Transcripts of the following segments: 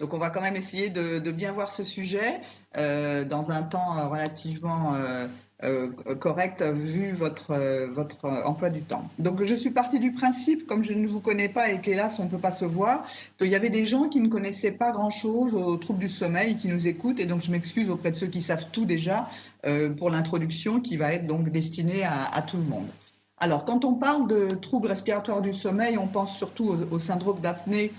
Donc on va quand même essayer de bien voir ce sujet dans un temps relativement correct vu votre emploi du temps. Donc je suis partie du principe, comme je ne vous connais pas et qu'hélas on ne peut pas se voir, qu'il y avait des gens qui ne connaissaient pas grand-chose aux troubles du sommeil qui nous écoutent, et donc je m'excuse auprès de ceux qui savent tout déjà pour l'introduction qui va être donc destinée à tout le monde. Alors, quand on parle de troubles respiratoires du sommeil, on pense surtout au syndrome d'apnée,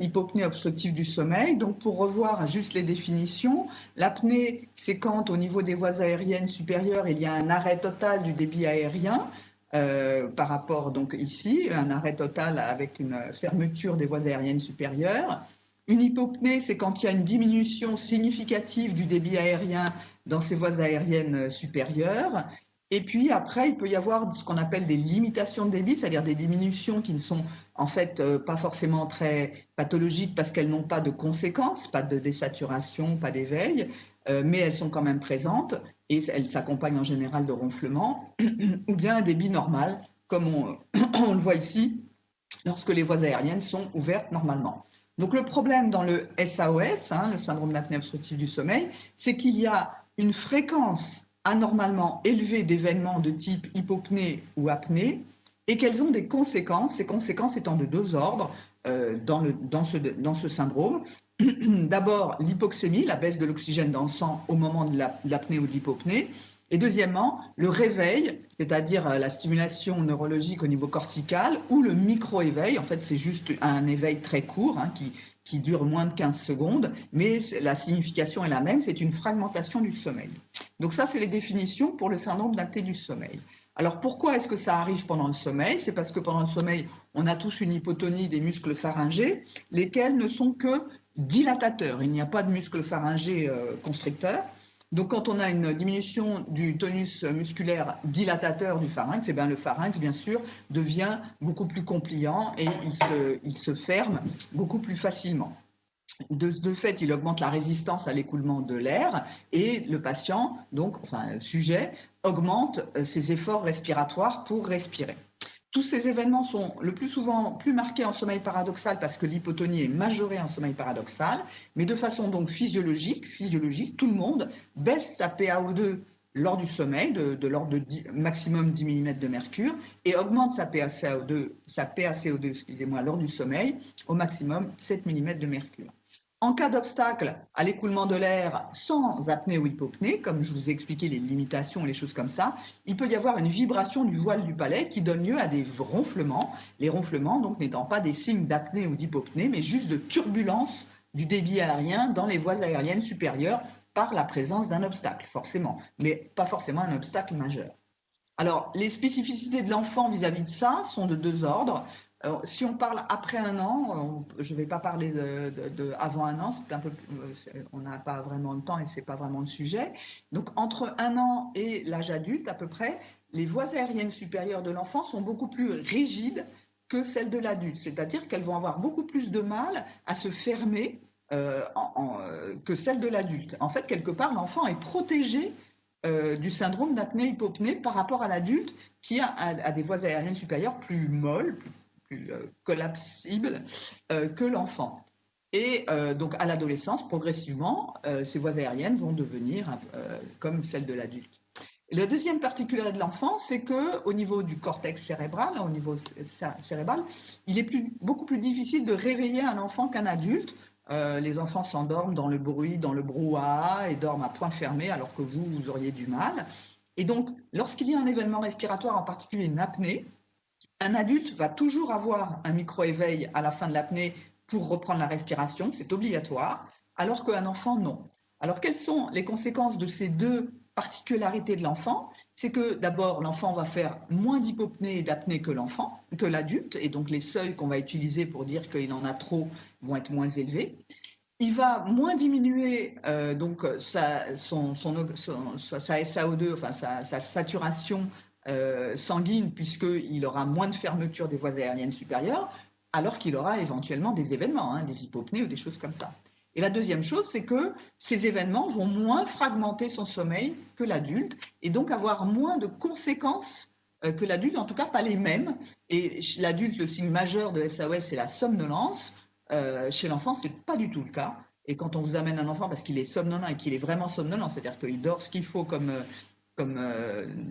hypopnée obstructive du sommeil. Donc, pour revoir juste les définitions, l'apnée, c'est quand au niveau des voies aériennes supérieures, il y a un arrêt total du débit aérien, par rapport donc ici, un arrêt total avec une fermeture des voies aériennes supérieures. Une hypopnée, c'est quand il y a une diminution significative du débit aérien dans ces voies aériennes supérieures. Et puis après, il peut y avoir ce qu'on appelle des limitations de débit, c'est-à-dire des diminutions qui ne sont en fait pas forcément très pathologiques parce qu'elles n'ont pas de conséquences, pas de désaturation, pas d'éveil, mais elles sont quand même présentes et elles s'accompagnent en général de ronflements, ou bien un débit normal, comme on le voit ici, lorsque les voies aériennes sont ouvertes normalement. Donc le problème dans le SAOS, le syndrome d'apnée obstructive du sommeil, c'est qu'il y a une fréquence anormalement élevée d'événements de type hypopnée ou apnée et qu'elles ont des conséquences, ces conséquences étant de deux ordres dans ce syndrome. D'abord, l'hypoxémie, la baisse de l'oxygène dans le sang au moment de l'apnée ou de l'hypopnée. Et deuxièmement, le réveil, c'est-à-dire la stimulation neurologique au niveau cortical, ou le micro-éveil. En fait, c'est juste un éveil très court qui dure moins de 15 secondes, mais la signification est la même, c'est une fragmentation du sommeil. Donc ça, c'est les définitions pour le syndrome d'apnée du sommeil. Alors pourquoi est-ce que ça arrive pendant le sommeil? C'est parce que pendant le sommeil, on a tous une hypotonie des muscles pharyngés, lesquels ne sont que dilatateurs. Il n'y a pas de muscles pharyngés constricteurs. Donc, quand on a une diminution du tonus musculaire dilatateur du pharynx, eh bien, le pharynx, bien sûr, devient beaucoup plus compliant et il se ferme beaucoup plus facilement. De fait, il augmente la résistance à l'écoulement de l'air et le patient, donc, enfin, le sujet, augmente ses efforts respiratoires pour respirer. Tous ces événements sont le plus souvent plus marqués en sommeil paradoxal parce que l'hypotonie est majorée en sommeil paradoxal, mais de façon donc physiologique, tout le monde baisse sa PaO2 lors du sommeil de l'ordre de maximum 10 mm de mercure et augmente sa PaCO2 lors du sommeil au maximum 7 mm de mercure. En cas d'obstacle à l'écoulement de l'air sans apnée ou hypopnée, comme je vous ai expliqué les limitations, les choses comme ça, il peut y avoir une vibration du voile du palais qui donne lieu à des ronflements. Les ronflements, donc, n'étant pas des signes d'apnée ou d'hypopnée, mais juste de turbulence du débit aérien dans les voies aériennes supérieures par la présence d'un obstacle, forcément, mais pas forcément un obstacle majeur. Alors, les spécificités de l'enfant vis-à-vis de ça sont de deux ordres. Alors, si on parle après un an, je ne vais pas parler avant un an, c'est un peu, on n'a pas vraiment de temps et ce n'est pas vraiment le sujet. Donc, entre un an et l'âge adulte, à peu près, les voies aériennes supérieures de l'enfant sont beaucoup plus rigides que celles de l'adulte. C'est-à-dire qu'elles vont avoir beaucoup plus de mal à se fermer que celles de l'adulte. En fait, quelque part, l'enfant est protégé du syndrome d'apnée-hypopnée par rapport à l'adulte qui a des voies aériennes supérieures plus molles, plus collapsible que l'enfant. Et donc à l'adolescence, progressivement, ces voies aériennes vont devenir comme celles de l'adulte. La deuxième particularité de l'enfant, c'est qu'au niveau du cortex cérébral, au niveau cérébral, il est beaucoup plus difficile de réveiller un enfant qu'un adulte. Les enfants s'endorment dans le bruit, dans le brouhaha et dorment à point fermé alors que vous auriez du mal. Et donc, lorsqu'il y a un événement respiratoire, en particulier une apnée, un adulte va toujours avoir un micro-éveil à la fin de l'apnée pour reprendre la respiration, c'est obligatoire, alors qu'un enfant, non. Alors, quelles sont les conséquences de ces deux particularités de l'enfant? C'est que d'abord, l'enfant va faire moins d'hypopnée et d'apnée que l'adulte, et donc les seuils qu'on va utiliser pour dire qu'il en a trop vont être moins élevés. Il va moins diminuer donc sa SAO2, enfin sa saturation sanguine, puisqu'il aura moins de fermeture des voies aériennes supérieures, alors qu'il aura éventuellement des événements, des hypopnées ou des choses comme ça. Et la deuxième chose, c'est que ces événements vont moins fragmenter son sommeil que l'adulte, et donc avoir moins de conséquences que l'adulte, en tout cas pas les mêmes. Et l'adulte, le signe majeur de SAOS, c'est la somnolence, Chez l'enfant, ce n'est pas du tout le cas. Et quand on vous amène un enfant parce qu'il est somnolent et qu'il est vraiment somnolent, c'est-à-dire qu'il dort ce qu'il faut comme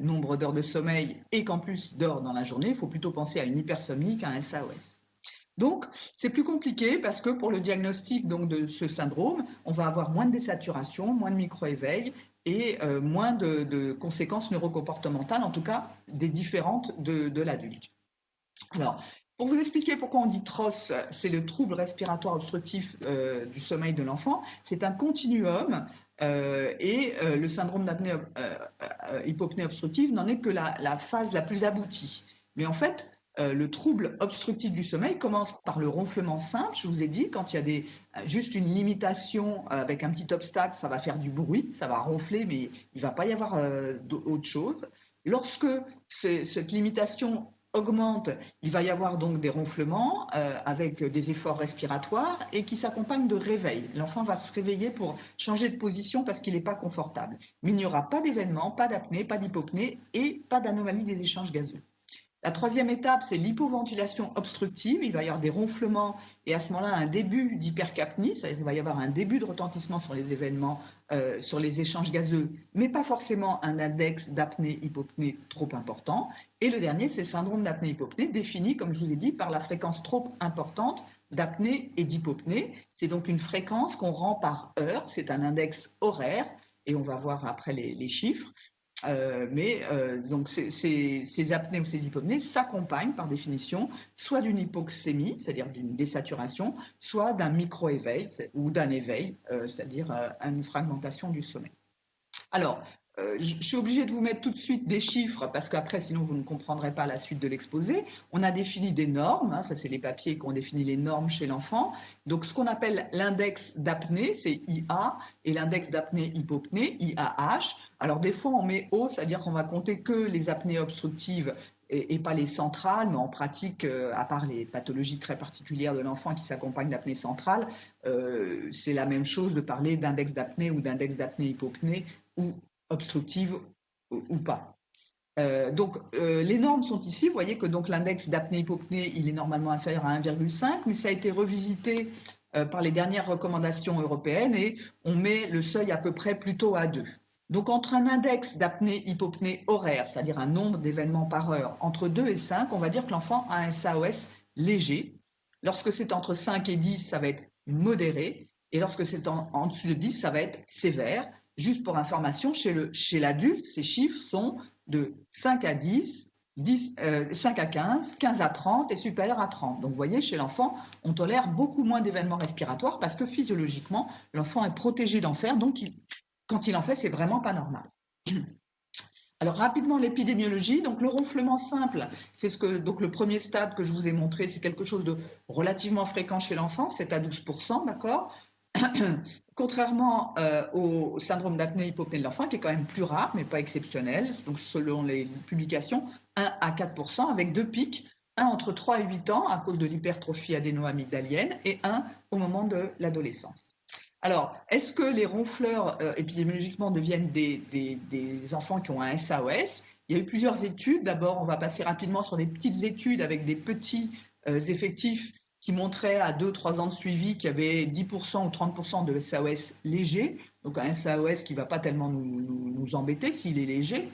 nombre d'heures de sommeil et qu'en plus il dort dans la journée, il faut plutôt penser à une hypersomnie qu'à un SAOS. Donc, c'est plus compliqué parce que pour le diagnostic donc, de ce syndrome, on va avoir moins de désaturation, moins de micro-éveil et moins de conséquences neurocomportementales, en tout cas des différentes de l'adulte. Alors, pour vous expliquer pourquoi on dit TROS, c'est le trouble respiratoire obstructif du sommeil de l'enfant. C'est un continuum et le syndrome d'apnée hypopnée obstructive n'en est que la phase la plus aboutie. Mais en fait, le trouble obstructif du sommeil commence par le ronflement simple, je vous ai dit, quand il y a juste une limitation avec un petit obstacle, ça va faire du bruit, ça va ronfler, mais il ne va pas y avoir autre chose. Lorsque cette limitation augmente, il va y avoir donc des ronflements avec des efforts respiratoires et qui s'accompagnent de réveil. L'enfant va se réveiller pour changer de position parce qu'il n'est pas confortable. Mais il n'y aura pas d'événement, pas d'apnée, pas d'hypopnée et pas d'anomalie des échanges gazeux. La troisième étape, c'est l'hypoventilation obstructive. Il va y avoir des ronflements et à ce moment-là, un début d'hypercapnie. Il va y avoir un début de retentissement sur les événements, sur les échanges gazeux, mais pas forcément un index d'apnée-hypopnée trop important. Et le dernier, c'est le syndrome d'apnée-hypopnée, défini, comme je vous ai dit, par la fréquence trop importante d'apnée et d'hypopnée. C'est donc une fréquence qu'on rend par heure. C'est un index horaire et on va voir après les chiffres. Donc ces apnées ou ces hypopnées s'accompagnent par définition soit d'une hypoxémie, c'est-à-dire d'une désaturation, soit d'un micro-éveil ou d'un éveil, c'est-à-dire une fragmentation du sommeil. Alors, je suis obligée de vous mettre tout de suite des chiffres parce qu'après, sinon, vous ne comprendrez pas la suite de l'exposé. On a défini des normes, hein, ça c'est les papiers qui ont défini les normes chez l'enfant. Donc, ce qu'on appelle l'index d'apnée, c'est IA, et l'index d'apnée-hypopnée, IAH. Alors, des fois, on met O, c'est-à-dire qu'on va compter que les apnées obstructives et pas les centrales, mais en pratique, à part les pathologies très particulières de l'enfant qui s'accompagnent d'apnée centrale, c'est la même chose de parler d'index d'apnée ou d'index d'apnée-hypopnée ou obstructive ou pas. Les normes sont ici. Vous voyez que donc l'index d'apnée-hypopnée, il est normalement inférieur à 1,5, mais ça a été revisité par les dernières recommandations européennes et on met le seuil à peu près plutôt à 2. Donc entre un index d'apnée-hypopnée horaire, c'est-à-dire un nombre d'événements par heure, entre 2 et 5, on va dire que l'enfant a un SAOS léger. Lorsque c'est entre 5 et 10, ça va être modéré. Et lorsque c'est en dessous de 10, ça va être sévère. Juste pour information, chez l'adulte, ces chiffres sont de 5 à 10, 5 à 15, 15 à 30 et supérieur à 30. Donc vous voyez, chez l'enfant, on tolère beaucoup moins d'événements respiratoires parce que physiologiquement, l'enfant est protégé d'en faire. Donc quand il en fait, c'est vraiment pas normal. Alors rapidement, l'épidémiologie. Donc le ronflement simple, c'est donc le premier stade que je vous ai montré, c'est quelque chose de relativement fréquent chez l'enfant, 7 à 12%, d'accord. Contrairement au syndrome d'apnée-hypopnée de l'enfant, qui est quand même plus rare, mais pas exceptionnel, donc selon les publications, 1 à 4%, avec deux pics, un entre 3 et 8 ans à cause de l'hypertrophie adéno-amygdalienne et un au moment de l'adolescence. Alors, est-ce que les ronfleurs épidémiologiquement deviennent des enfants qui ont un SAOS? Il y a eu plusieurs études. D'abord, on va passer rapidement sur des petites études avec des petits effectifs qui montrait à 2-3 ans de suivi qu'il y avait 10% ou 30% de SAOS léger, donc un SAOS qui ne va pas tellement nous embêter s'il est léger.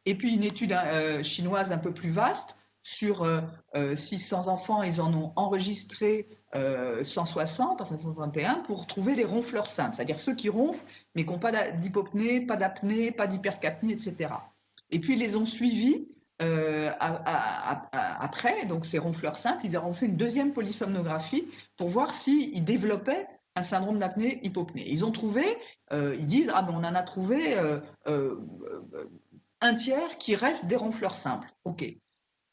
Et puis une étude chinoise un peu plus vaste, sur 600 enfants, ils en ont enregistré 160, enfin 161, pour trouver les ronfleurs simples, c'est-à-dire ceux qui ronflent, mais qui n'ont pas d'hypopnée, pas d'apnée, pas d'hypercapnie, etc. Et puis ils les ont suivis après, donc ces ronfleurs simples, ils ont fait une deuxième polysomnographie pour voir s'ils développaient un syndrome d'apnée-hypopnée. Ils ont trouvé, ils disent, on en a trouvé un tiers qui reste des ronfleurs simples. OK.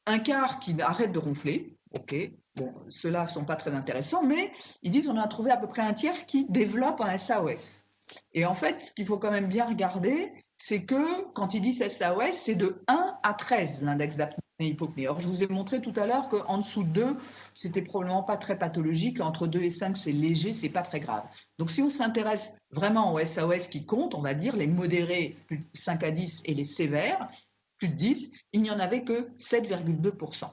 Un quart qui arrête de ronfler. OK. Bon, ceux-là ne sont pas très intéressants, mais ils disent, on en a trouvé à peu près un tiers qui développe un SAOS. Et en fait, ce qu'il faut quand même bien regarder, c'est que quand ils disent SAOS, c'est de 1 à 13 l'index d'apnée-hypopnée. Or, je vous ai montré tout à l'heure qu'en dessous de 2, c'était probablement pas très pathologique. Entre 2 et 5, c'est léger, c'est pas très grave. Donc, si on s'intéresse vraiment aux SAOS qui comptent, on va dire les modérés, plus de 5 à 10, et les sévères, plus de 10, il n'y en avait que 7,2%.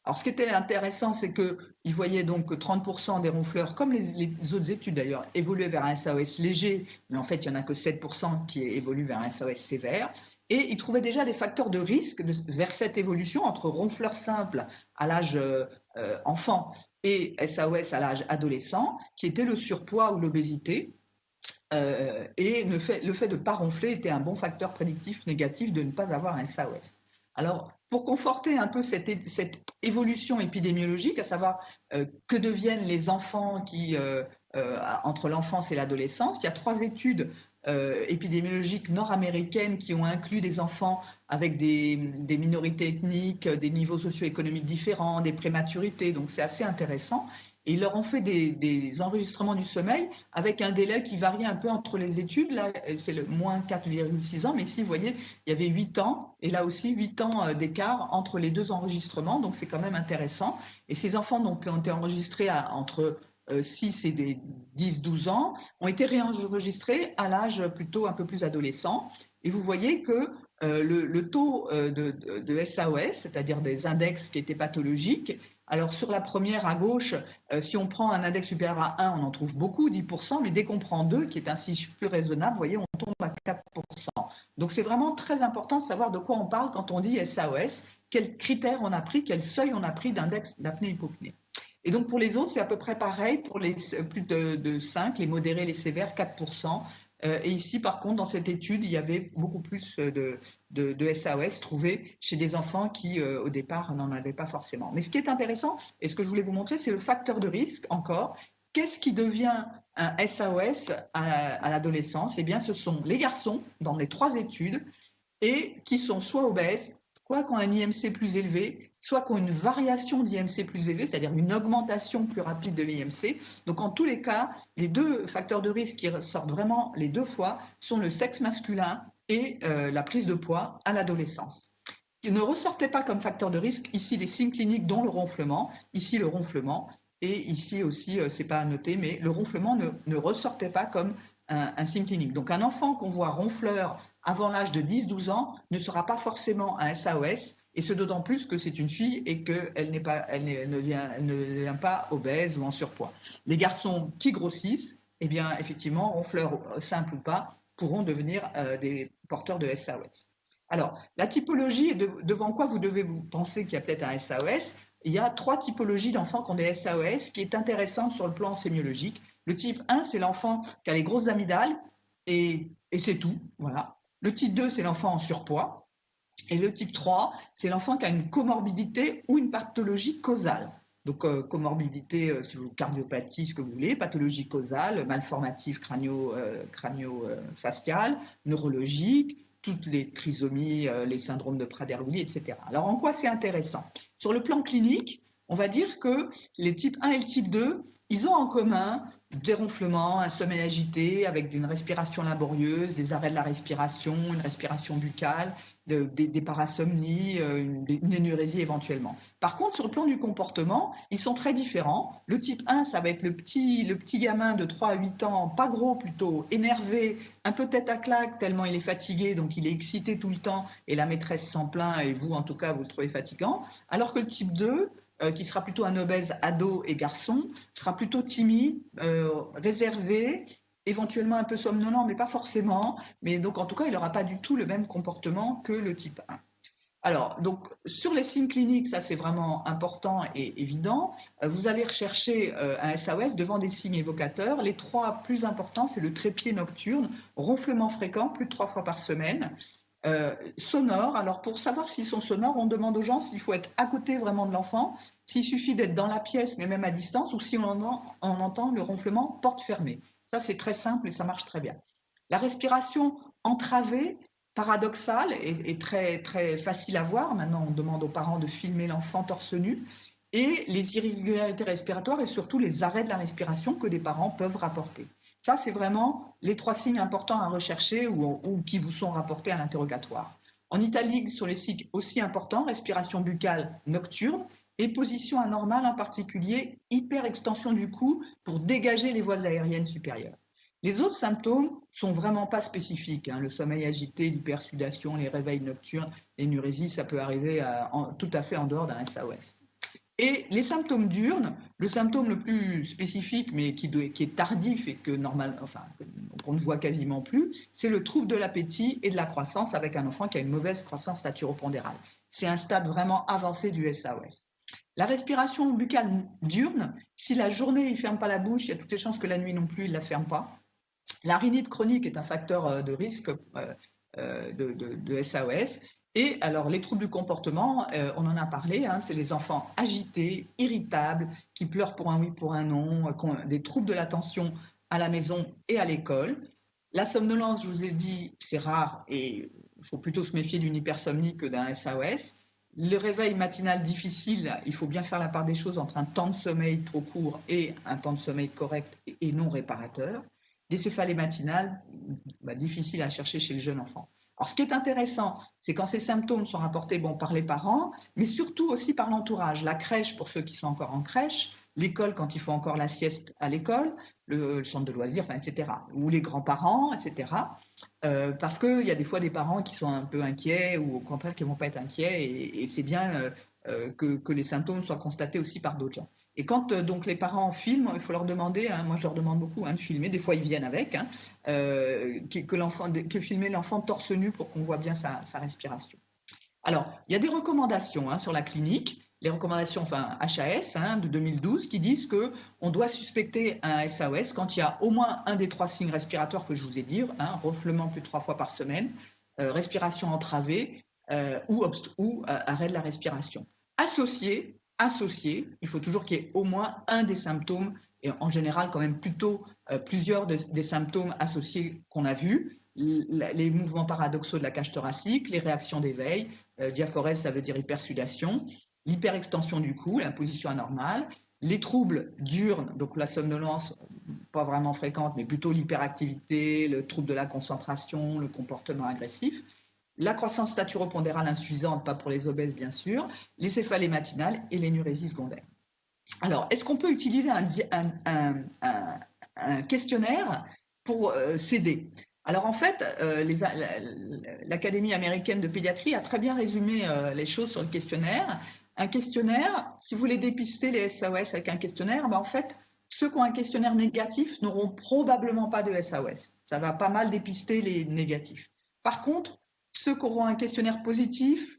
Alors, ce qui était intéressant, c'est qu'ils voyaient donc que 30% des ronfleurs, comme les autres études d'ailleurs, évoluaient vers un SAOS léger, mais en fait, il n'y en a que 7% qui évoluent vers un SAOS sévère. Et ils trouvaient déjà des facteurs de risque vers cette évolution entre ronfleurs simples à l'âge enfant et SAOS à l'âge adolescent, qui était le surpoids ou l'obésité. Et le fait de ne pas ronfler était un bon facteur prédictif négatif de ne pas avoir un SAOS. Alors, pour conforter un peu cette évolution épidémiologique, à savoir que deviennent les enfants entre l'enfance et l'adolescence, il y a 3 études épidémiologiques nord-américaines qui ont inclus des enfants avec des minorités ethniques, des niveaux socio-économiques différents, des prématurités, donc c'est assez intéressant. Et ils leur ont fait des enregistrements du sommeil avec un délai qui varie un peu entre les études. Là, c'est le moins 4,6 ans, mais ici, vous voyez, il y avait 8 ans, et là aussi 8 ans d'écart entre les 2 enregistrements, donc c'est quand même intéressant. Et ces enfants donc, ont été enregistrés entre 6 et 10-12 ans, ont été réenregistrés à l'âge plutôt un peu plus adolescent. Et vous voyez que le taux de SAOS, c'est-à-dire des index qui étaient pathologiques, alors sur la première à gauche, si on prend un index supérieur à 1, on en trouve beaucoup, 10%, mais dès qu'on prend 2, qui est ainsi plus raisonnable, vous voyez, on tombe à 4%. Donc c'est vraiment très important de savoir de quoi on parle quand on dit SAOS, quels critères on a pris, quel seuil on a pris d'index d'apnée-hypopnée. Et donc pour les autres, c'est à peu près pareil, pour les plus de 5, les modérés, les sévères, 4%. Et ici, par contre, dans cette étude, il y avait beaucoup plus de SAOS trouvés chez des enfants qui, au départ, n'en avaient pas forcément. Mais ce qui est intéressant, et ce que je voulais vous montrer, c'est le facteur de risque encore. Qu'est-ce qui devient un SAOS à l'adolescence? Eh bien, ce sont les garçons, dans les 3 études, et qui sont soit obèses, soit qui ont un IMC plus élevé, soit qui ont une variation d'IMC plus élevée, c'est-à-dire une augmentation plus rapide de l'IMC. Donc en tous les cas, les 2 facteurs de risque qui ressortent vraiment les 2 fois sont le sexe masculin et la prise de poids à l'adolescence. Il ne ressortait pas comme facteur de risque ici les signes cliniques dont le ronflement, ici le ronflement, et ici aussi, c'est pas à noter, mais le ronflement ne ressortait pas comme un signe clinique. Donc un enfant qu'on voit ronfleur avant l'âge de 10-12 ans ne sera pas forcément un SAOS, et ce d'autant plus que c'est une fille et qu'elle ne vient pas obèse ou en surpoids. Les garçons qui grossissent, eh bien effectivement, ronfleurs simples ou pas, pourront devenir des porteurs de SAOS. Alors, la typologie, devant quoi vous devez vous penser qu'il y a peut-être un SAOS? Il y a 3 typologies d'enfants qui ont des SAOS qui est intéressante sur le plan sémiologique. Le type 1, c'est l'enfant qui a les grosses amygdales et c'est tout, voilà. Le type 2, c'est l'enfant en surpoids. Et le type 3, c'est l'enfant qui a une comorbidité ou une pathologie causale. Donc, comorbidité, cardiopathie, ce que vous voulez, pathologie causale, malformative crânio-faciale, neurologique, toutes les trisomies, les syndromes de Prader-Willi, etc. Alors, en quoi c'est intéressant? Sur le plan clinique, on va dire que les types 1 et le type 2, ils ont en commun des ronflements, un sommeil agité avec une respiration laborieuse, des arrêts de la respiration, une respiration buccale, des parasomnies, une énurésie éventuellement. Par contre, sur le plan du comportement, ils sont très différents. Le type 1, ça va être le petit gamin de 3 à 8 ans, pas gros plutôt, énervé, un peu tête à claque tellement il est fatigué, donc il est excité tout le temps et la maîtresse s'en plaint et vous, en tout cas, vous le trouvez fatigant. Alors que le type 2, qui sera plutôt un obèse ado et garçon, sera plutôt timide, réservé, éventuellement un peu somnolent, mais pas forcément. Mais donc, en tout cas, il n'aura pas du tout le même comportement que le type 1. Alors, donc, sur les signes cliniques, ça c'est vraiment important et évident. Vous allez rechercher un SAOS devant des signes évocateurs. Les 3 plus importants, c'est le trépied nocturne, ronflement fréquent, plus de 3 fois par semaine. Sonores, alors pour savoir s'ils sont sonores, on demande aux gens s'il faut être à côté vraiment de l'enfant, s'il suffit d'être dans la pièce, mais même à distance, ou si on entend le ronflement porte fermée. Ça, c'est très simple et ça marche très bien. La respiration entravée, paradoxale et très, très facile à voir. Maintenant, on demande aux parents de filmer l'enfant torse nu. Et les irrégularités respiratoires et surtout les arrêts de la respiration que les parents peuvent rapporter. Ça, c'est vraiment les 3 signes importants à rechercher ou qui vous sont rapportés à l'interrogatoire. En italique, sur les signes aussi importants, respiration buccale nocturne et position anormale, en particulier hyperextension du cou pour dégager les voies aériennes supérieures. Les autres symptômes sont vraiment pas spécifiques. Le sommeil agité, l'hypersudation, les réveils nocturnes, l'énurésie, ça peut arriver tout à fait en dehors d'un SAOS. Et les symptômes diurnes, le symptôme le plus spécifique, mais qui est tardif et qu'on ne voit quasiment plus, c'est le trouble de l'appétit et de la croissance avec un enfant qui a une mauvaise croissance staturo-pondérale. C'est un stade vraiment avancé du SAOS. La respiration buccale diurne, si la journée il ne ferme pas la bouche, il y a toutes les chances que la nuit non plus il ne la ferme pas. La rhinite chronique est un facteur de risque de SAOS. Et alors, les troubles du comportement, on en a parlé, hein, c'est les enfants agités, irritables, qui pleurent pour un oui, pour un non, qui ont des troubles de l'attention à la maison et à l'école. La somnolence, je vous ai dit, c'est rare et il faut plutôt se méfier d'une hypersomnie que d'un SAOS. Le réveil matinal difficile, il faut bien faire la part des choses entre un temps de sommeil trop court et un temps de sommeil correct et non réparateur. Des céphalées matinales, difficiles à chercher chez le jeune enfant. Alors, ce qui est intéressant, c'est quand ces symptômes sont rapportés par les parents, mais surtout aussi par l'entourage. La crèche, pour ceux qui sont encore en crèche, l'école quand il faut encore la sieste à l'école, le centre de loisirs, etc. Ou les grands-parents, etc. Parce qu'il y a des fois des parents qui sont un peu inquiets ou au contraire qui ne vont pas être inquiets et c'est bien que les symptômes soient constatés aussi par d'autres gens. Et quand donc les parents filment, il faut leur demander, hein, moi je leur demande beaucoup de filmer, des fois ils viennent avec, hein, que filmer l'enfant torse nu pour qu'on voit bien sa respiration. Alors, il y a des recommandations sur la clinique, les recommandations HAS de 2012 qui disent qu'on doit suspecter un SAOS quand il y a au moins un des 3 signes respiratoires que je vous ai dit, ronflement plus de 3 fois par semaine, respiration entravée ou arrêt de la respiration. Associé, il faut toujours qu'il y ait au moins un des symptômes, et en général quand même plutôt plusieurs des symptômes associés qu'on a vus, les mouvements paradoxaux de la cage thoracique, les réactions d'éveil, diaphorèse ça veut dire hypersudation, l'hyperextension du cou, la position anormale, les troubles diurnes, donc la somnolence pas vraiment fréquente, mais plutôt l'hyperactivité, le trouble de la concentration, le comportement agressif, la croissance staturo-pondérale insuffisante, pas pour les obèses bien sûr, les céphalées matinales et l'énurésie secondaire. Alors, est-ce qu'on peut utiliser un questionnaire pour s'aider? Alors en fait, l'Académie américaine de pédiatrie a très bien résumé les choses sur le questionnaire. Un questionnaire, si vous voulez dépister les SAOS avec un questionnaire, en fait, ceux qui ont un questionnaire négatif n'auront probablement pas de SAOS. Ça va pas mal dépister les négatifs. Par contre, ceux qui auront un questionnaire positif,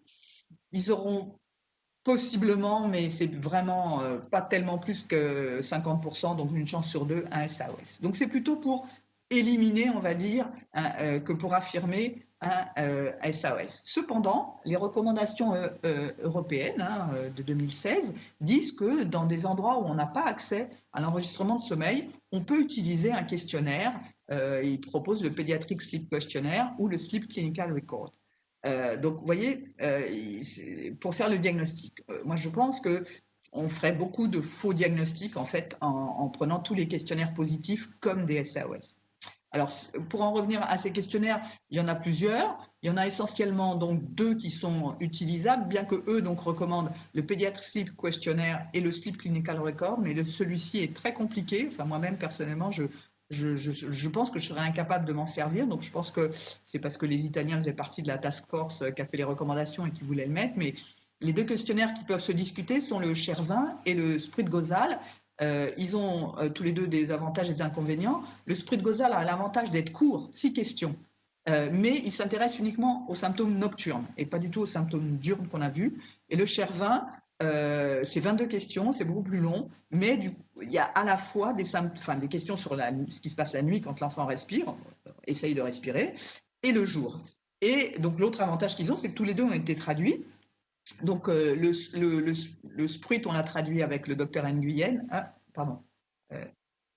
ils auront possiblement, mais c'est vraiment pas tellement plus que 50%, donc une chance sur 2, un SAOS. Donc c'est plutôt pour éliminer, on va dire, que pour affirmer un SAOS. Cependant, les recommandations européennes de 2016 disent que dans des endroits où on n'a pas accès à l'enregistrement de sommeil, on peut utiliser un questionnaire. Ils proposent le Pediatric Sleep Questionnaire ou le Sleep Clinical Record. Donc, vous voyez, pour faire le diagnostic, moi je pense qu'on ferait beaucoup de faux diagnostics en fait en prenant tous les questionnaires positifs comme des SAOS. Alors, pour en revenir à ces questionnaires, il y en a plusieurs. Il y en a essentiellement donc 2 qui sont utilisables, bien que eux donc recommandent le Pediatric Sleep Questionnaire et le Sleep Clinical Record, mais celui-ci est très compliqué. Enfin, moi-même personnellement, je pense que je serais incapable de m'en servir, donc je pense que c'est parce que les Italiens faisaient partie de la task force qui a fait les recommandations et qui voulaient le mettre, mais les 2 questionnaires qui peuvent se discuter sont le Chervin et le Spruit-Gozal. Ils ont tous les 2 des avantages et des inconvénients. Le Spruit-Gozal a l'avantage d'être court, 6 questions, mais il s'intéresse uniquement aux symptômes nocturnes et pas du tout aux symptômes diurnes qu'on a vus. Et le Chervin, c'est 22 questions, c'est beaucoup plus long, mais il y a à la fois des questions sur ce qui se passe la nuit quand l'enfant respire, essaye de respirer, et le jour. Et donc l'autre avantage qu'ils ont, c'est que tous les 2 ont été traduits. Donc le Spruit, on l'a traduit avec le docteur Nguyen.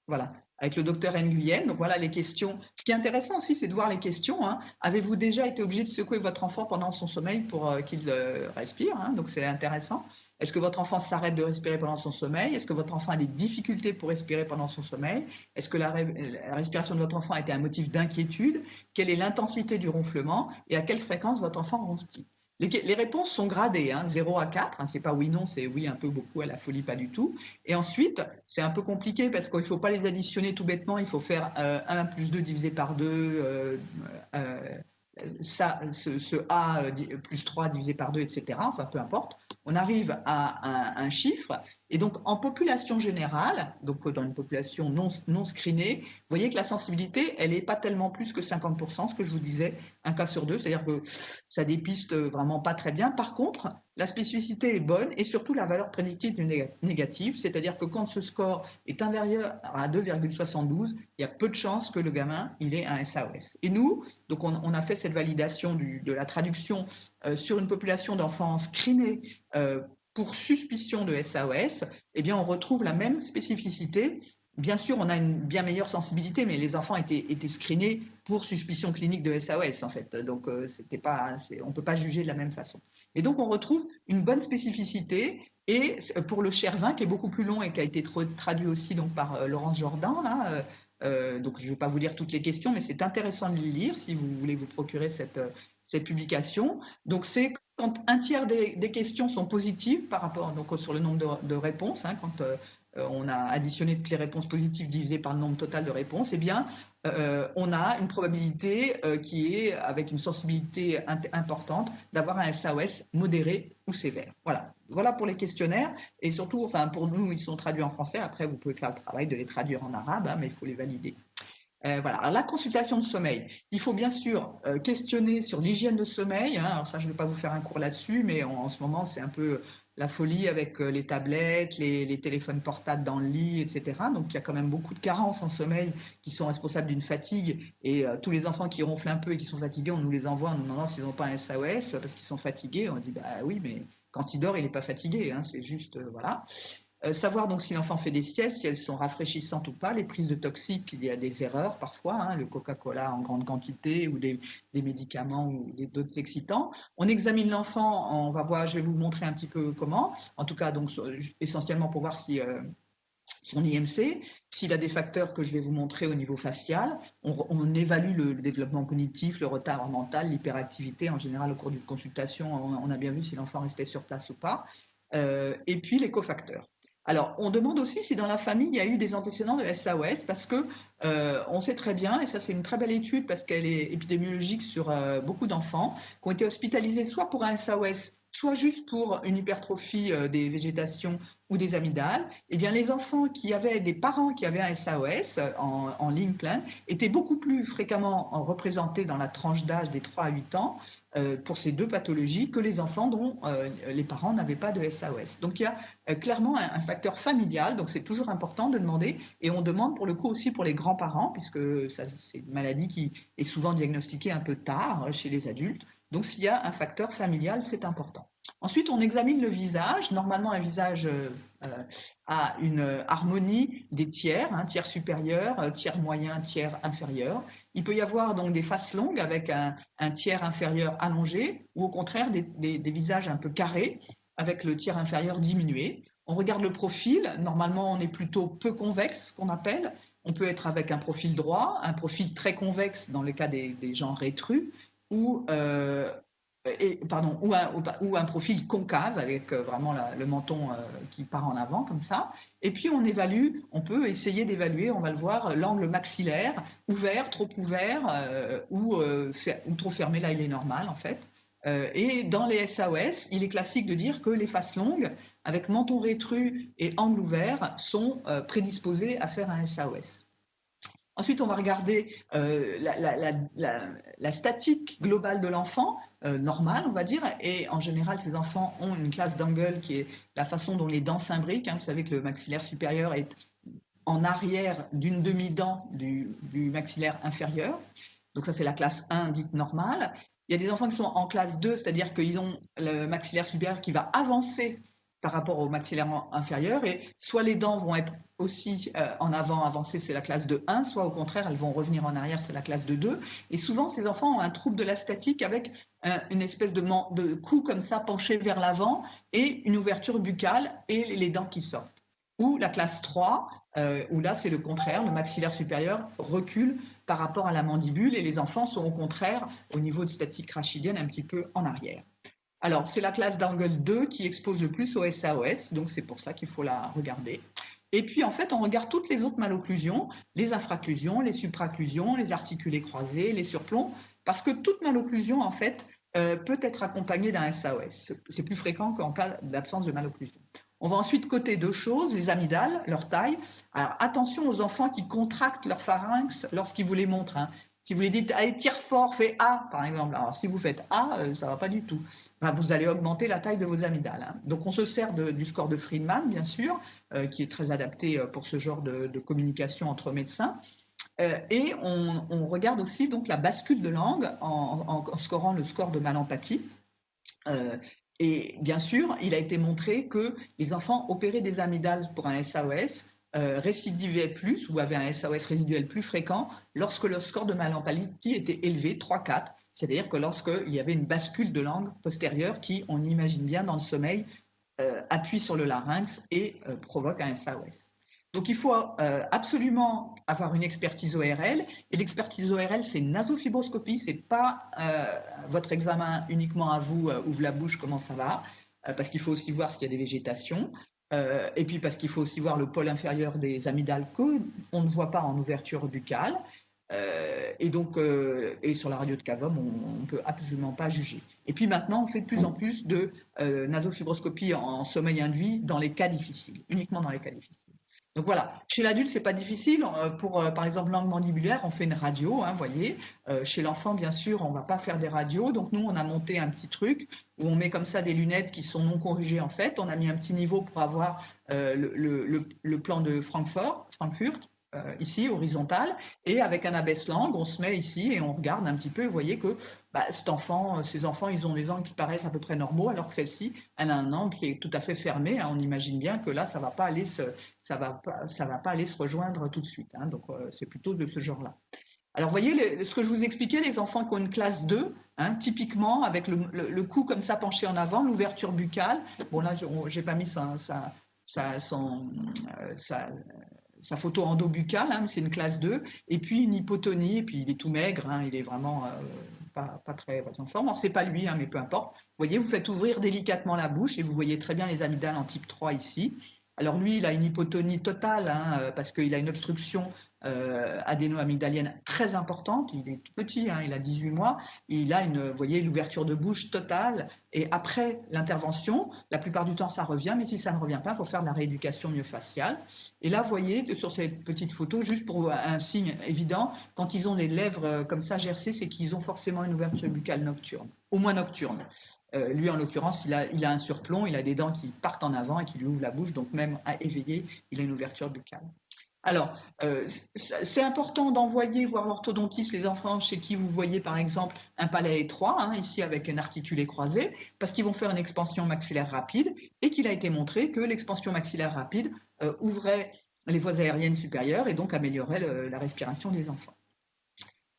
Voilà, avec le docteur Nguyen. Donc voilà les questions. Ce qui est intéressant aussi, c'est de voir les questions. Avez-vous déjà été obligé de secouer votre enfant pendant son sommeil pour qu'il respire? Donc c'est intéressant. Est-ce que votre enfant s'arrête de respirer pendant son sommeil? Est-ce que votre enfant a des difficultés pour respirer pendant son sommeil? Est-ce que la respiration de votre enfant a été un motif d'inquiétude? Quelle est l'intensité du ronflement? Et à quelle fréquence votre enfant ronfle-t-il? Les réponses sont gradées, 0 à 4, c'est pas oui, non, c'est oui, un peu, beaucoup, à la folie, pas du tout. Et ensuite, c'est un peu compliqué parce qu'il ne faut pas les additionner tout bêtement, il faut faire 1 plus 2 divisé par 2, ce A plus 3 divisé par 2, etc. Enfin, peu importe. on arrive à un chiffre. Et donc, en population générale, donc dans une population non screenée, vous voyez que la sensibilité, elle n'est pas tellement plus que 50%, ce que je vous disais, un cas sur deux, c'est-à-dire que ça dépiste vraiment pas très bien. Par contre, la spécificité est bonne et surtout la valeur prédictive est négative, c'est-à-dire que quand ce score est inférieur à 2,72, il y a peu de chances que le gamin il ait un SAOS. Et nous, donc on a fait cette validation de la traduction sur une population d'enfants screenés pour suspicion de SAOS, eh bien on retrouve la même spécificité. Bien sûr, on a une bien meilleure sensibilité, mais les enfants étaient screenés pour suspicion clinique de SAOS, en fait. Donc, on ne peut pas juger de la même façon. Et donc, on retrouve une bonne spécificité. Et pour le Cher20, qui est beaucoup plus long et qui a été traduit aussi donc, par Laurence Jordan, là, donc je ne vais pas vous lire toutes les questions, mais c'est intéressant de les lire si vous voulez vous procurer cette publication. Donc, c'est quand un tiers des questions sont positives par rapport donc, sur le nombre de réponses, hein, quand on a additionné toutes les réponses positives divisées par le nombre total de réponses, eh bien, on a une probabilité qui est avec une sensibilité importante d'avoir un SAOS modéré ou sévère. Voilà pour les questionnaires. Et surtout, enfin, pour nous, ils sont traduits en français. Après, vous pouvez faire le travail de les traduire en arabe, hein, mais il faut les valider. Voilà. Alors, la consultation de sommeil, il faut bien sûr questionner sur l'hygiène de sommeil, hein. Alors ça, je ne vais pas vous faire un cours là-dessus, mais en ce moment, c'est un peu la folie avec les tablettes, les téléphones portables dans le lit, etc. Donc, il y a quand même beaucoup de carences en sommeil qui sont responsables d'une fatigue. Et tous les enfants qui ronflent un peu et qui sont fatigués, on nous les envoie en nous demandant s'ils n'ont pas un SAOS parce qu'ils sont fatigués. On dit, bah oui, mais quand il dort, il n'est pas fatigué, hein. C'est juste, voilà. Savoir donc si l'enfant fait des siestes, si elles sont rafraîchissantes ou pas, les prises de toxiques, il y a des erreurs parfois, hein, le Coca-Cola en grande quantité ou des médicaments ou d'autres excitants. On examine l'enfant, on va voir, je vais vous montrer un petit peu comment, en tout cas donc essentiellement pour voir si son IMC, s'il a des facteurs que je vais vous montrer au niveau facial, on évalue le développement cognitif, le retard mental, l'hyperactivité en général au cours d'une consultation, on a bien vu si l'enfant restait sur place ou pas, et puis les cofacteurs. Alors, on demande aussi si dans la famille, il y a eu des antécédents de SAOS, parce que on sait très bien, et ça c'est une très belle étude parce qu'elle est épidémiologique sur beaucoup d'enfants, qui ont été hospitalisés soit pour un SAOS, soit juste pour une hypertrophie des végétations ou des amygdales. Eh bien, les enfants qui avaient des parents qui avaient un SAOS en ligne pleine étaient beaucoup plus fréquemment représentés dans la tranche d'âge des 3 à 8 ans pour ces deux pathologies que les enfants dont les parents n'avaient pas de SAOS. Donc il y a clairement un facteur familial, donc c'est toujours important de demander, et on demande pour le coup aussi pour les grands-parents, puisque c'est une maladie qui est souvent diagnostiquée un peu tard chez les adultes, donc s'il y a un facteur familial, c'est important. Ensuite, on examine le visage. Normalement, un visage a une harmonie des tiers, hein, tiers supérieur, tiers moyen, tiers inférieur. Il peut y avoir donc des faces longues avec un tiers inférieur allongé ou au contraire des visages un peu carrés avec le tiers inférieur diminué. On regarde le profil. Normalement, on est plutôt peu convexe, qu'on appelle. On peut être avec un profil droit, un profil très convexe dans le cas des gens rétrus ou ou un profil concave avec vraiment le menton qui part en avant comme ça. Et puis on peut essayer d'évaluer, on va le voir, l'angle maxillaire, ouvert, trop ouvert ou trop fermé, là il est normal en fait. Et dans les SAOS, il est classique de dire que les faces longues, avec menton rétru et angle ouvert, sont prédisposées à faire un SAOS. Ensuite, on va regarder la statique globale de l'enfant, normale, on va dire. Et en général, ces enfants ont une classe d'angle qui est la façon dont les dents s'imbriquent. Hein. Vous savez que le maxillaire supérieur est en arrière d'une demi-dent du maxillaire inférieur. Donc ça, c'est la classe 1 dite normale. Il y a des enfants qui sont en classe 2, c'est-à-dire qu'ils ont le maxillaire supérieur qui va avancer par rapport au maxillaire inférieur, et soit les dents vont être aussi en avant avancées, c'est la classe de 1, soit au contraire, elles vont revenir en arrière, c'est la classe de 2. Et souvent, ces enfants ont un trouble de la statique avec une espèce de cou comme ça, penché vers l'avant, et une ouverture buccale et les dents qui sortent. Ou la classe 3, où là, c'est le contraire, le maxillaire supérieur recule par rapport à la mandibule, et les enfants sont au contraire, au niveau de statique rachidienne, un petit peu en arrière. Alors, c'est la classe d'angle 2 qui expose le plus au SAOS, donc c'est pour ça qu'il faut la regarder. Et puis, en fait, on regarde toutes les autres malocclusions, les infraclusions, les supraclusions, les articulés croisés, les surplombs, parce que toute malocclusion, en fait, peut être accompagné d'un SAOS. C'est plus fréquent qu'en cas d'absence de malocclusion. On va ensuite coter deux choses, les amygdales, leur taille. Alors attention aux enfants qui contractent leur pharynx lorsqu'ils vous les montrent. Hein. Si vous les dites, allez, tire fort, fais A, par exemple. Alors si vous faites A, ça ne va pas du tout. Enfin, vous allez augmenter la taille de vos amygdales. Hein. Donc on se sert du score de Friedman, bien sûr, qui est très adapté pour ce genre de communication entre médecins. Et on regarde aussi donc la bascule de langue en scorant le score de Mal-Empathie. Et bien sûr, il a été montré que les enfants opérés des amygdales pour un SAOS récidivaient plus ou avaient un SAOS résiduel plus fréquent lorsque leur score de Mal-Empathie était élevé, 3-4, c'est-à-dire que lorsqu'il y avait une bascule de langue postérieure qui, on imagine bien dans le sommeil, appuie sur le larynx et provoque un SAOS. Donc il faut absolument avoir une expertise ORL. Et l'expertise ORL, c'est une nasofibroscopie, c'est pas votre examen uniquement à vous, ouvre la bouche, comment ça va, parce qu'il faut aussi voir s'il y a des végétations. Et puis parce qu'il faut aussi voir le pôle inférieur des amygdales qu'on ne voit pas en ouverture buccale. Et donc, et sur la radio de Cavum, on ne peut absolument pas juger. Et puis maintenant, on fait de plus en plus de nasofibroscopie en sommeil induit dans les cas difficiles, uniquement dans les cas difficiles. Donc voilà, chez l'adulte, c'est pas difficile. Pour, par exemple, langue mandibulaire, on fait une radio, hein, voyez. Chez l'enfant, bien sûr, on va pas faire des radios. Donc nous, on a monté un petit truc où on met comme ça des lunettes qui sont non corrigées en fait. On a mis un petit niveau pour avoir le plan de Francfort, ici, horizontal, et avec un abaisse-langue, on se met ici et on regarde un petit peu. Vous voyez que cet enfant, ces enfants, ils ont des angles qui paraissent à peu près normaux, alors que celle-ci, elle a un angle qui est tout à fait fermé. Hein. On imagine bien que là, ça va pas aller ça va pas aller se rejoindre tout de suite. Hein. Donc, c'est plutôt de ce genre-là. Alors, vous voyez, ce que je vous expliquais, les enfants qui ont une classe 2, hein, typiquement, avec le cou comme ça penché en avant, l'ouverture buccale. Bon, là, j'ai pas mis sa photo endobuccale, hein, mais c'est une classe 2, et puis une hypotonie, et puis il est tout maigre, hein, il est vraiment pas très en forme. C'est pas lui, hein, mais peu importe. Vous voyez, vous faites ouvrir délicatement la bouche, et vous voyez très bien les amygdales en type 3 ici. Alors lui, il a une hypotonie totale, hein, parce qu'il a une obstruction adéno-amygdalienne très importante. Il est tout petit, hein, il a 18 mois. Et il a vous voyez, l'ouverture de bouche totale. Et après l'intervention, la plupart du temps, ça revient. Mais si ça ne revient pas, il faut faire de la rééducation myofaciale. Et là, vous voyez, sur cette petite photo, juste pour un signe évident, quand ils ont les lèvres comme ça gercées, c'est qu'ils ont forcément une ouverture buccale nocturne, au moins nocturne. Lui, en l'occurrence, il a un surplomb, il a des dents qui partent en avant et qui lui ouvrent la bouche. Donc, même à éveiller, il a une ouverture buccale. Alors, c'est important d'envoyer voir l'orthodontiste les enfants chez qui vous voyez par exemple un palais étroit, hein, ici avec un articulé croisé, parce qu'ils vont faire une expansion maxillaire rapide et qu'il a été montré que l'expansion maxillaire rapide ouvrait les voies aériennes supérieures et donc améliorait la respiration des enfants.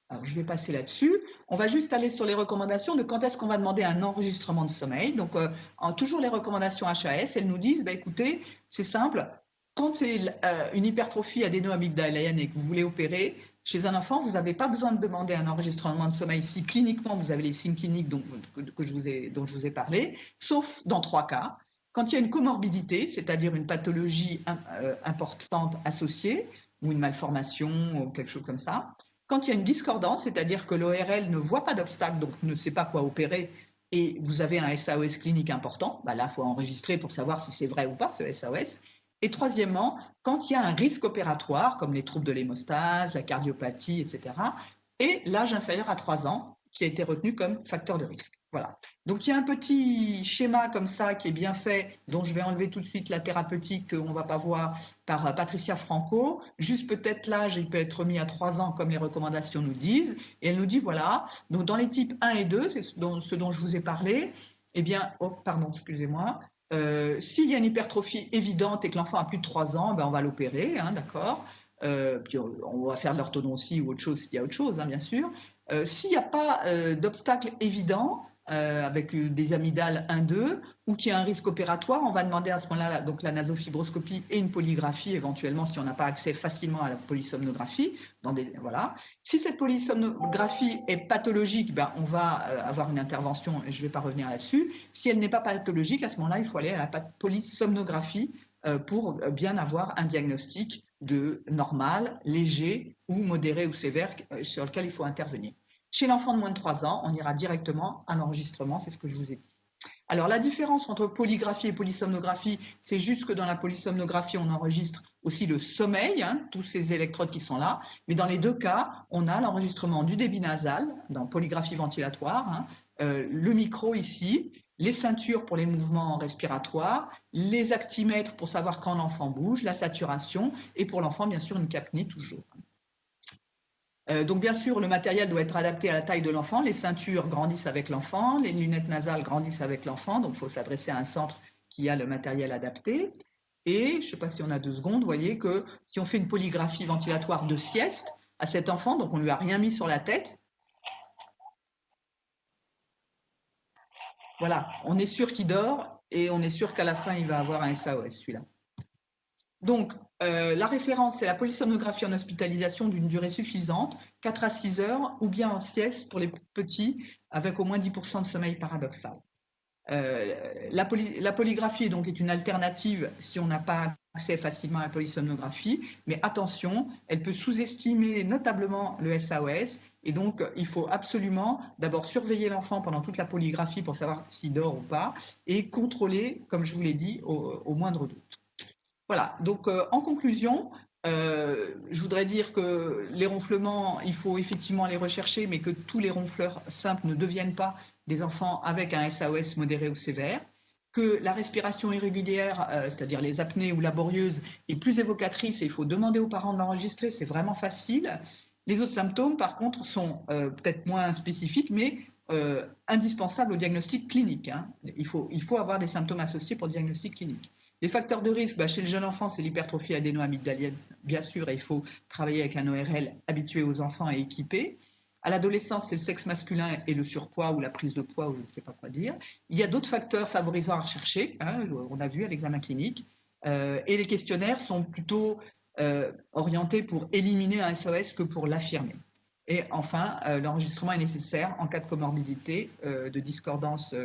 Alors, je vais passer là-dessus. On va juste aller sur les recommandations de quand est-ce qu'on va demander un enregistrement de sommeil. Donc, toujours les recommandations HAS, elles nous disent, écoutez, c'est simple, quand c'est une hypertrophie adéno-amygdalienne et que vous voulez opérer, chez un enfant, vous n'avez pas besoin de demander un enregistrement de sommeil. Si cliniquement, vous avez les signes cliniques dont je vous ai parlé, sauf dans 3 cas. Quand il y a une comorbidité, c'est-à-dire une pathologie importante associée, ou une malformation, ou quelque chose comme ça. Quand il y a une discordance, c'est-à-dire que l'ORL ne voit pas d'obstacle, donc ne sait pas quoi opérer, et vous avez un SAOS clinique important, là, il faut enregistrer pour savoir si c'est vrai ou pas, ce SAOS. Et troisièmement, quand il y a un risque opératoire, comme les troubles de l'hémostase, la cardiopathie, etc., et l'âge inférieur à 3 ans, qui a été retenu comme facteur de risque. Voilà. Donc, il y a un petit schéma comme ça qui est bien fait, dont je vais enlever tout de suite la thérapeutique qu'on ne va pas voir, par Patricia Franco. Juste peut-être l'âge, il peut être mis à 3 ans, comme les recommandations nous disent. Et elle nous dit, voilà, donc dans les types 1 et 2, c'est ce dont je vous ai parlé, eh bien, excusez-moi, s'il y a une hypertrophie évidente et que l'enfant a plus de 3 ans, on va l'opérer, hein, d'accord. Puis on va faire de l'orthodontie ou autre chose s'il y a autre chose, hein, bien sûr. S'il n'y a pas d'obstacle évident, avec des amygdales 1-2, ou qu'il y a un risque opératoire, on va demander à ce moment-là donc la nasofibroscopie et une polygraphie, éventuellement si on n'a pas accès facilement à la polysomnographie. Voilà. Si cette polysomnographie est pathologique, on va avoir une intervention, et je ne vais pas revenir là-dessus. Si elle n'est pas pathologique, à ce moment-là, il faut aller à la polysomnographie pour bien avoir un diagnostic de normal, léger ou modéré ou sévère sur lequel il faut intervenir. Chez l'enfant de moins de 3 ans, on ira directement à l'enregistrement, c'est ce que je vous ai dit. Alors, la différence entre polygraphie et polysomnographie, c'est juste que dans la polysomnographie, on enregistre aussi le sommeil, hein, tous ces électrodes qui sont là. Mais dans les deux cas, on a l'enregistrement du débit nasal, dans polygraphie ventilatoire, hein, le micro ici, les ceintures pour les mouvements respiratoires, les actimètres pour savoir quand l'enfant bouge, la saturation, et pour l'enfant, bien sûr, une capnée toujours. Donc bien sûr, le matériel doit être adapté à la taille de l'enfant. Les ceintures grandissent avec l'enfant, les lunettes nasales grandissent avec l'enfant, donc il faut s'adresser à un centre qui a le matériel adapté. Et je ne sais pas si on a 2 secondes, vous voyez que si on fait une polygraphie ventilatoire de sieste à cet enfant, donc on ne lui a rien mis sur la tête, voilà, on est sûr qu'il dort et on est sûr qu'à la fin, il va avoir un SAOS, celui-là. Donc, la référence, c'est la polysomnographie en hospitalisation d'une durée suffisante, 4 à 6 heures, ou bien en sieste pour les petits, avec au moins 10% de sommeil paradoxal. La polygraphie est une alternative si on n'a pas accès facilement à la polysomnographie, mais attention, elle peut sous-estimer notablement le SAOS, et donc il faut absolument d'abord surveiller l'enfant pendant toute la polygraphie pour savoir s'il dort ou pas, et contrôler, comme je vous l'ai dit, au moindre doute. Voilà, donc en conclusion, je voudrais dire que les ronflements, il faut effectivement les rechercher, mais que tous les ronfleurs simples ne deviennent pas des enfants avec un SAOS modéré ou sévère, que la respiration irrégulière, c'est-à-dire les apnées ou laborieuses, est plus évocatrice et il faut demander aux parents de l'enregistrer, c'est vraiment facile. Les autres symptômes, par contre, sont peut-être moins spécifiques, mais indispensables au diagnostic clinique, hein. Il faut avoir des symptômes associés pour le diagnostic clinique. Les facteurs de risque, chez le jeune enfant, c'est l'hypertrophie adéno-amygdalienne, bien sûr, et il faut travailler avec un ORL habitué aux enfants et équipé. À l'adolescence, c'est le sexe masculin et le surpoids ou la prise de poids, ou je ne sais pas quoi dire. Il y a d'autres facteurs favorisants à rechercher, hein, on a vu à l'examen clinique, et les questionnaires sont plutôt orientés pour éliminer un SOS que pour l'affirmer. Et enfin, l'enregistrement est nécessaire en cas de comorbidité, de discordance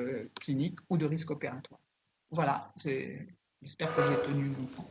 clinique ou de risque opératoire. Voilà, j'espère que j'ai tenu longtemps.